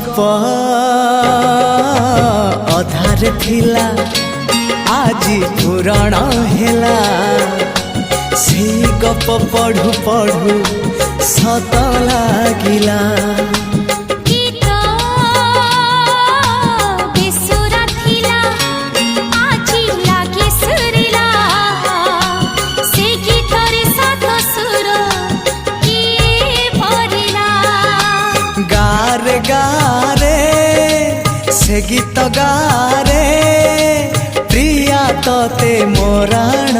गप अधार थिला आजी पुराण हेला से गप पढ़ु पढ़ु सत लागिला गारे गारे से गीत गारे प्रिया तोते मोराण